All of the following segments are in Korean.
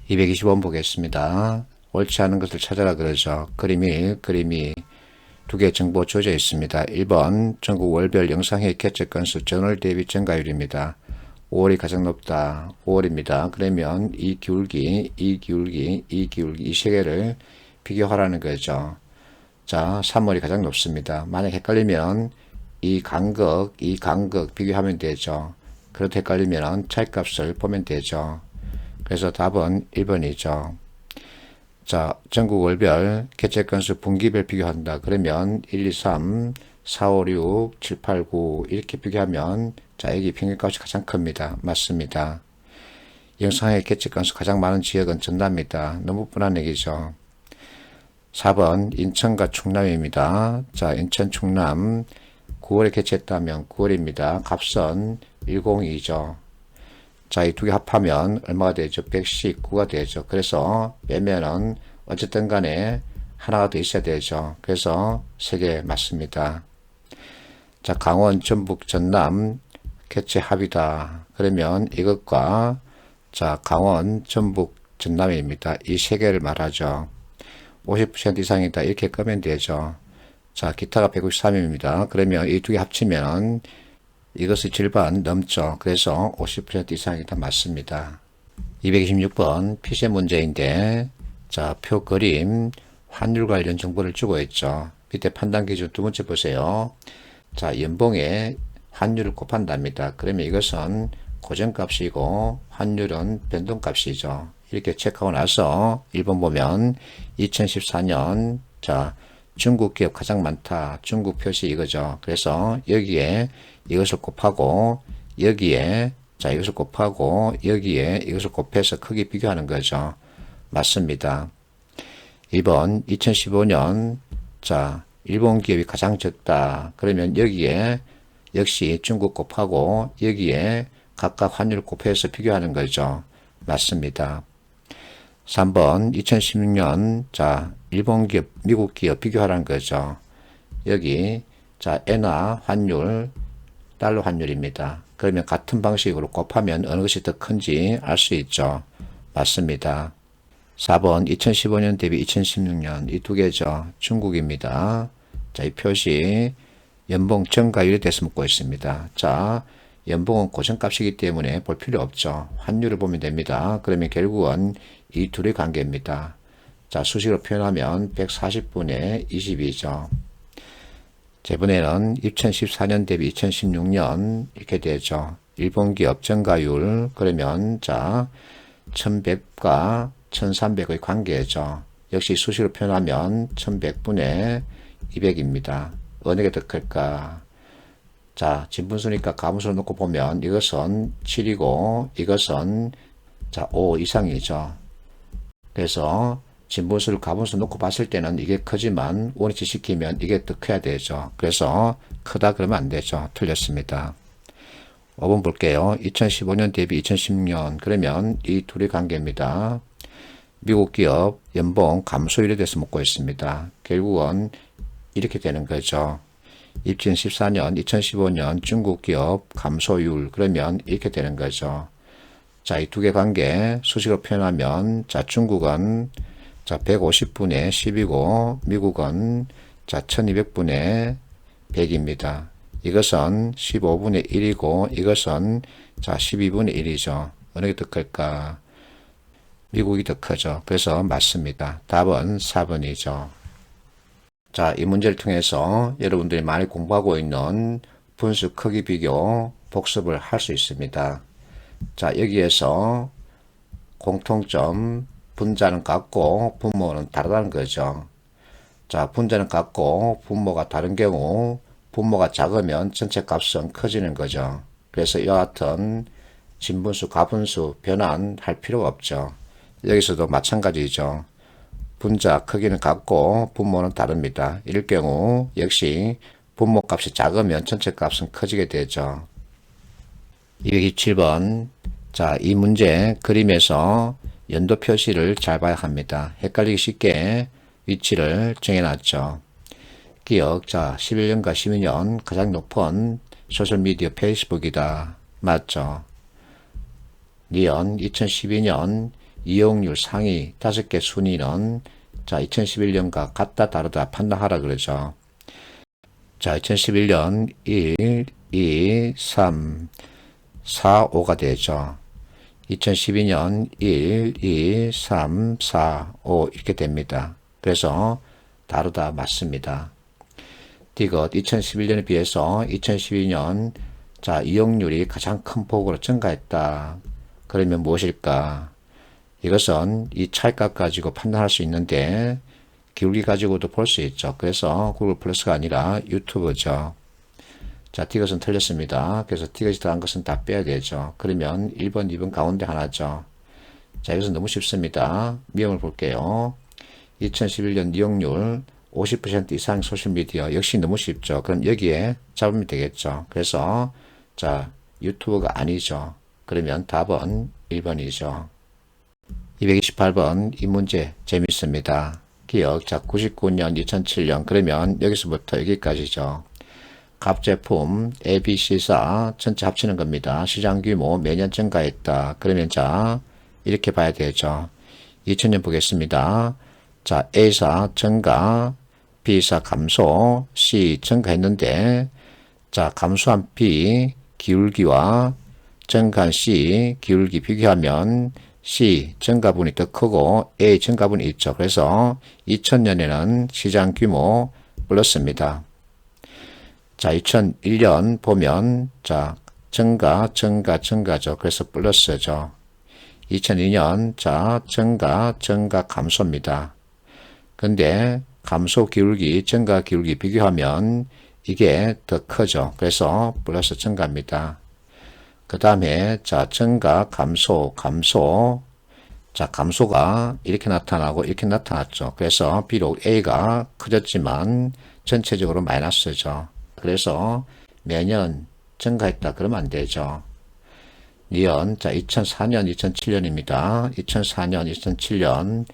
225번 보겠습니다. 옳지 않은 것을 찾아라 그러죠. 그림이 두 개의 정보 주어져 있습니다. 1번 전국 월별 영상회의 개최 건수 전월 대비 증가율입니다. 5월이 가장 높다. 5월입니다. 그러면 이 기울기 이 세 개를 비교하라는 거죠. 자, 3월이 가장 높습니다. 만약 헷갈리면 이 간극 비교하면 되죠. 그렇게 헷갈리면 차이값을 보면 되죠. 그래서 답은 1번이죠. 자, 전국 월별 개최 건수 분기별 비교한다. 그러면 1, 2, 3, 4, 5, 6, 7, 8, 9 이렇게 비교하면 자, 여기 평균값이 가장 큽니다. 맞습니다. 영상의 개최 건수 가장 많은 지역은 전남입니다. 너무 뻔한 얘기죠. 4번 인천과 충남입니다. 자, 인천 충남 9월에 개최했다면 9월입니다. 값은 102죠. 자, 이 두 개 합하면 얼마가 되죠? 119가 되죠. 그래서 빼면은 어쨌든 간에 하나가 더 있어야 되죠. 그래서 3개 맞습니다. 자, 강원, 전북, 전남 개최 합이다. 그러면 이것과 자, 강원, 전북, 전남입니다. 이 3개를 말하죠. 50% 이상이다. 이렇게 끄면 되죠. 자, 기타가 193입니다. 그러면 이 두 개 합치면 이것의 절반 넘죠. 그래서 50% 이상이다. 맞습니다. 226번 피세 문제인데 자, 표 그림 환율 관련 정보를 주고 있죠. 밑에 판단 기준 두 번째 보세요. 자, 연봉에 환율을 곱한답니다. 그러면 이것은 고정값이고 환율은 변동값이죠. 이렇게 체크하고 나서 1번 보면 2014년 자, 중국 기업 가장 많다. 중국 표시 이거죠. 그래서 여기에 이것을 곱하고 여기에 자, 이것을 곱하고 여기에 이것을 곱해서 크기 비교하는 거죠. 맞습니다. 2번 2015년 자, 일본 기업이 가장 적다. 그러면 여기에 역시 중국 곱하고 여기에 각각 환율을 곱해서 비교하는 거죠. 맞습니다. 3번 2016년 자, 일본 기업, 미국 기업 비교하라는 거죠. 여기 자, 엔화 환율, 달러 환율입니다. 그러면 같은 방식으로 곱하면 어느 것이 더 큰지 알 수 있죠. 맞습니다. 4번 2015년 대비 2016년 이 두 개죠. 중국입니다. 자, 이 표시 연봉 증가율에 대해서 묻고 있습니다. 자, 연봉은 고정값이기 때문에 볼 필요 없죠. 환율을 보면 됩니다. 그러면 결국은 이 둘의 관계입니다. 자, 수식으로 표현하면 140분의 22죠. 이번에는 2014년 대비 2016년 이렇게 되죠. 일본 기업 증가율 그러면 자 1100과 1300의 관계죠. 역시 수식으로 표현하면 1100분의 200입니다. 어느 게 더 클까? 자, 진분수니까 가분수로 놓고 보면 이것은 7이고 이것은 자 5 이상이죠. 그래서 진분수를 가분수 놓고 봤을 때는 이게 크지만 원위치 시키면 이게 더 커야 되죠. 그래서 크다 그러면 안 되죠. 틀렸습니다. 5번 볼게요. 2015년 대비 2016년 그러면 이 둘의 관계입니다. 미국 기업 연봉 감소율에 대해서 묻고 있습니다. 결국은 이렇게 되는 거죠. 2014년, 2015년 중국 기업 감소율 그러면 이렇게 되는 거죠. 자, 이 두 개 관계 수식으로 표현하면 자, 중국은 자, 150분의 10이고 미국은 자, 1200분의 100입니다. 이것은 15분의 1이고 이것은 자, 12분의 1이죠. 어느 게 더 클까? 미국이 더 크죠. 그래서 맞습니다. 답은 4번이죠. 자, 이 문제를 통해서 여러분들이 많이 공부하고 있는 분수 크기 비교 복습을 할 수 있습니다. 자, 여기에서 공통점 분자는 같고 분모는 다르다는 거죠. 자, 분자는 같고 분모가 다른 경우 분모가 작으면 전체 값은 커지는 거죠. 그래서 이와 같은 진분수, 가분수 변환할 필요가 없죠. 여기서도 마찬가지죠. 분자 크기는 같고 분모는 다릅니다. 이럴 경우 역시 분모 값이 작으면 전체 값은 커지게 되죠. 227번 자, 이 문제 그림에서 연도 표시를 잘 봐야 합니다. 헷갈리기 쉽게 위치를 정해놨죠. 기억, 자, 11년과 12년 가장 높은 소셜미디어 페이스북이다. 맞죠? 니은 2012년 이용률 상위 5개 순위는 자 2011년과 같다 다르다 판단하라 그러죠. 자 2011년 1, 2, 3, 4, 5가 되죠. 2012년 1, 2, 3, 4, 5 이렇게 됩니다. 그래서 다르다 맞습니다. 디귿 2011년에 비해서 2012년 자 이용률이 가장 큰 폭으로 증가했다. 그러면 무엇일까? 이것은 이 차이값 가지고 판단할 수 있는데 기울기 가지고도 볼 수 있죠. 그래서 구글 플러스가 아니라 유튜브죠. 자, 디귿은 틀렸습니다. 그래서 디귿이 들어간 것은 다 빼야 되죠. 그러면 1번, 2번 가운데 하나죠. 자, 이것은 너무 쉽습니다. 미형을 볼게요. 2011년 이용률 50% 이상 소셜미디어 역시 너무 쉽죠. 그럼 여기에 잡으면 되겠죠. 그래서 자, 유튜브가 아니죠. 그러면 답은 1번이죠. 228번 이 문제 재밌습니다. 기억 자 99년 2007년 그러면 여기서부터 여기까지죠. 갑 제품 A, B, C사 전체 합치는 겁니다. 시장 규모 매년 증가했다. 그러면 자 이렇게 봐야 되죠. 2000년 보겠습니다. 자 A사 증가, B사 감소, C 증가했는데 자 감소한 B 기울기와 증가한 C 기울기 비교하면 C 증가분이 더 크고 A 증가분이 있죠. 그래서 2000년에는 시장 규모 플러스입니다. 자 2001년 보면 자 증가죠. 그래서 플러스죠. 2002년 자 증가 감소입니다. 근데 감소 기울기 증가 기울기 비교하면 이게 더 크죠. 그래서 플러스 증가입니다. 그 다음에 자 증가 감소 자 감소가 이렇게 나타나고 이렇게 나타났죠. 그래서 비록 A가 커졌지만 전체적으로 마이너스죠. 그래서 매년 증가했다 그러면 안 되죠. 니은 자 2004년 2007년입니다. 2004년 2007년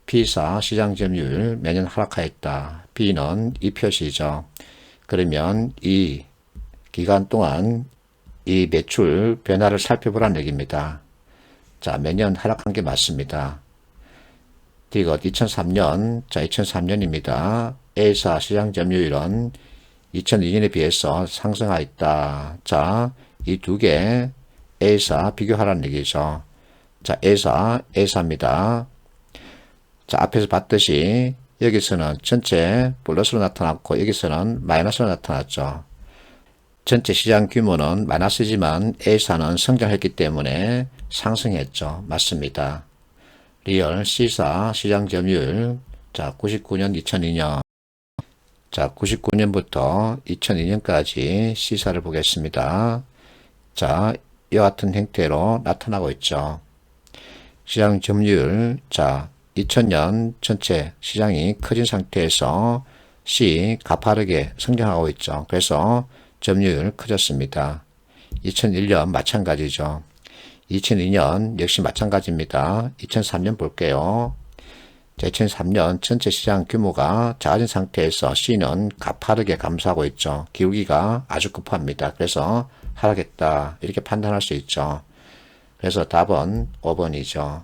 B사 시장 점유율 매년 하락하였다. B는 이 표시죠. 그러면 이 기간 동안 이 매출 변화를 살펴보라는 얘기입니다. 자, 매년 하락한 게 맞습니다. 디귿 2003년, 자, 2003년입니다. A사 시장 점유율은 2002년에 비해서 상승하였다. 자, 이 두 개 A사 비교하라는 얘기죠. 자, A사입니다. 자, 앞에서 봤듯이 여기서는 전체 플러스로 나타났고 여기서는 마이너스로 나타났죠. 전체 시장 규모는 마이너스지만 A사는 성장했기 때문에 상승했죠. 맞습니다. 리얼 C사 시장 점유율 자 99년 2002년 자 99년부터 2002년까지 C사를 보겠습니다. 자 이와 같은 형태로 나타나고 있죠. 시장 점유율 자 2000년 전체 시장이 커진 상태에서 C 가파르게 성장하고 있죠. 그래서 점유율 커졌습니다. 2001년 마찬가지죠. 2002년 역시 마찬가지입니다. 2003년 볼게요. 자, 2003년 전체 시장 규모가 작아진 상태에서 C는 가파르게 감소하고 있죠. 기울기가 아주 급합니다. 그래서 하락했다 이렇게 판단할 수 있죠. 그래서 답은 5번이죠.